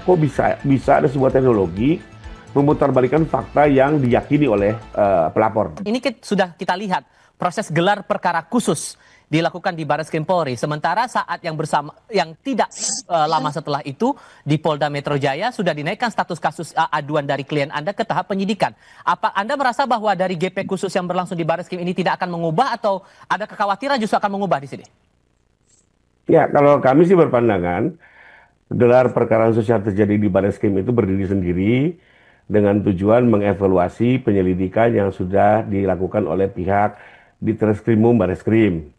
kok bisa ada sebuah teknologi memutarbalikkan fakta yang diyakini oleh pelapor. Ini sudah kita lihat proses gelar perkara khusus dilakukan di Barreskrim Polri. Sementara saat yang tidak lama setelah itu di Polda Metro Jaya sudah dinaikkan status kasus aduan dari klien Anda ke tahap penyidikan. Apa Anda merasa bahwa dari GP khusus yang berlangsung di Barreskrim ini tidak akan mengubah atau ada kekhawatiran justru akan mengubah di sini? Ya, kalau kami sih berpandangan gelar perkara khusus yang terjadi di Barreskrim itu berdiri sendiri dengan tujuan mengevaluasi penyelidikan yang sudah dilakukan oleh pihak di Treskrimum Barreskrim.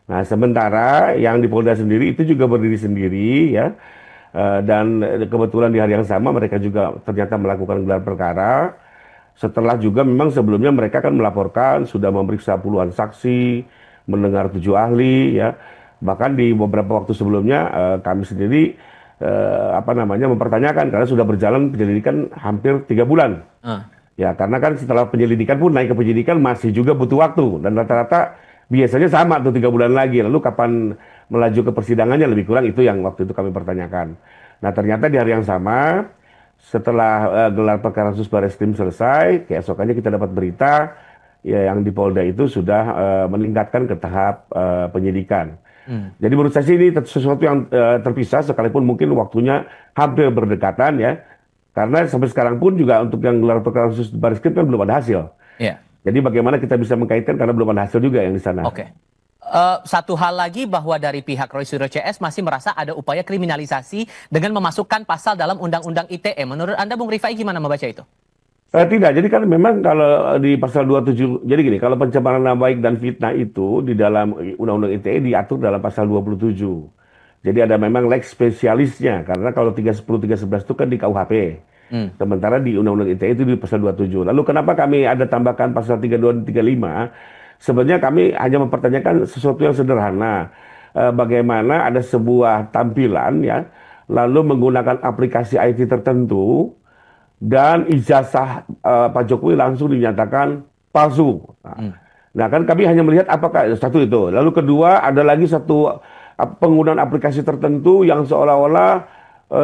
Nah, sementara yang di Polda sendiri itu juga berdiri sendiri ya. Dan kebetulan di hari yang sama mereka juga ternyata melakukan gelar perkara. Setelah juga memang sebelumnya mereka kan melaporkan, sudah memeriksa puluhan saksi, mendengar 7 ahli ya. Bahkan di beberapa waktu sebelumnya kami sendiri mempertanyakan karena sudah berjalan penyelidikan hampir 3 bulan. Ya, karena kan setelah penyelidikan pun naik ke penyidikan masih juga butuh waktu dan rata-rata biasanya sama tuh 3 bulan lagi. Lalu kapan melaju ke persidangannya lebih kurang itu yang waktu itu kami pertanyakan. Nah, ternyata di hari yang sama setelah gelar perkara khusus Barreskrim selesai, keesokannya kita dapat berita ya yang di Polda itu sudah meningkatkan ke tahap penyidikan. Jadi menurut saya sih ini sesuatu yang terpisah sekalipun mungkin waktunya hampir berdekatan ya. Karena sampai sekarang pun juga untuk yang gelar perkara khusus Barreskrim kan belum ada hasil. Iya. Jadi bagaimana kita bisa mengkaitkan karena belum ada hasil juga yang di sana. Oke. Satu hal lagi bahwa dari pihak Roy Suryo CS masih merasa ada upaya kriminalisasi dengan memasukkan pasal dalam Undang-Undang ITE. Menurut Anda, Bung Rifai, gimana membaca itu? Tidak, jadi kan memang kalau di pasal 27, jadi gini, kalau pencemaran nama baik dan fitnah itu di dalam Undang-Undang ITE diatur dalam pasal 27. Jadi ada memang lex spesialisnya, karena kalau 310, 311 itu kan di KUHP. Sementara di Undang-Undang ITE itu di pasal 27. Lalu kenapa kami ada tambahkan pasal 32 dan 35? Sebenarnya kami hanya mempertanyakan sesuatu yang sederhana. Bagaimana ada sebuah tampilan ya, lalu menggunakan aplikasi IT tertentu, dan ijazah Pak Jokowi langsung dinyatakan palsu. Nah, kan kami hanya melihat apakah satu itu. Lalu kedua ada lagi satu penggunaan aplikasi tertentu yang seolah-olah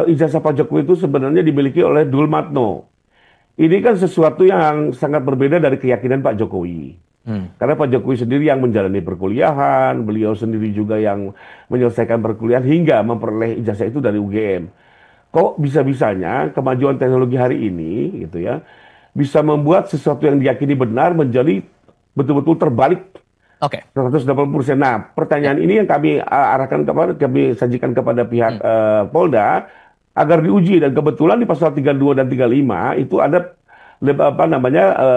ijazah Pak Jokowi itu sebenarnya dimiliki oleh Dulmatno. Ini kan sesuatu yang sangat berbeda dari keyakinan Pak Jokowi. Karena Pak Jokowi sendiri yang menjalani perkuliahan, beliau sendiri juga yang menyelesaikan perkuliahan hingga memperoleh ijazah itu dari UGM. Kok bisa-bisanya kemajuan teknologi hari ini gitu ya bisa membuat sesuatu yang diyakini benar menjadi betul-betul terbalik 180%. Nah, pertanyaan ini yang kami kami sajikan kepada pihak Polda agar diuji, dan kebetulan di pasal 32 dan 35 itu ada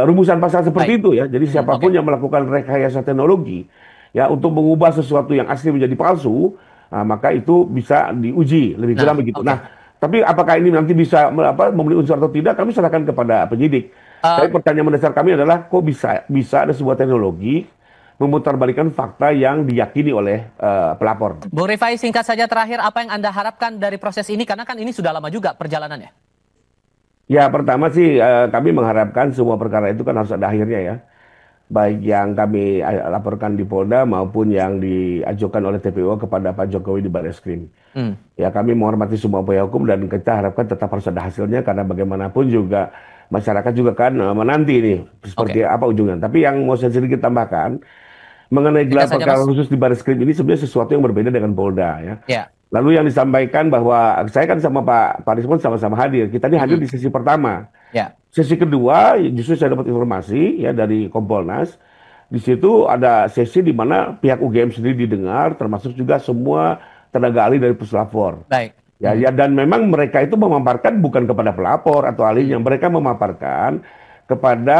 rumusan pasal seperti itu ya. Jadi siapapun yang melakukan rekayasa teknologi ya untuk mengubah sesuatu yang asli menjadi palsu, maka itu bisa diuji lebih kurang begitu. Nah, tapi apakah ini nanti bisa memenuhi unsur atau tidak, kami serahkan kepada penyidik. Tapi pertanyaan mendasar kami adalah kok bisa ada sebuah teknologi memutarbalikkan fakta yang diyakini oleh pelapor. Bung Rifai, singkat saja terakhir, apa yang Anda harapkan dari proses ini? Karena kan ini sudah lama juga perjalanannya. Ya, pertama sih kami mengharapkan semua perkara itu kan harus ada akhirnya ya. Baik yang kami laporkan di Polda maupun yang diajukan oleh TPO kepada Pak Jokowi di Barreskrim. Ya, kami menghormati semua upaya hukum dan kita harapkan tetap harus ada hasilnya karena bagaimanapun juga masyarakat juga kan menanti ini seperti apa ujungnya. Tapi yang mau saya sedikit tambahkan mengenai gelar perkara khusus di Barreskrim ini sebenarnya sesuatu yang berbeda dengan Polda ya. Lalu yang disampaikan bahwa saya kan sama Pak Rismon sama-sama hadir. Kita ini hadir di sesi pertama. Sesi kedua justru saya dapat informasi ya dari Kompolnas. Di situ ada sesi di mana pihak UGM sendiri didengar, termasuk juga semua tenaga ahli dari Puslapor. Ya, dan memang mereka itu memaparkan bukan kepada pelapor atau ahlinya, mereka memaparkan kepada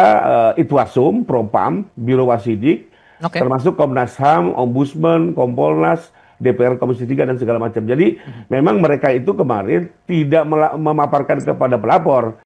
Itwasum, Propam, Biro Wasidik, termasuk Komnas HAM, Ombudsman, Kompolnas, DPR Komisi 3 dan segala macam. Jadi memang mereka itu kemarin tidak memaparkan kepada pelapor,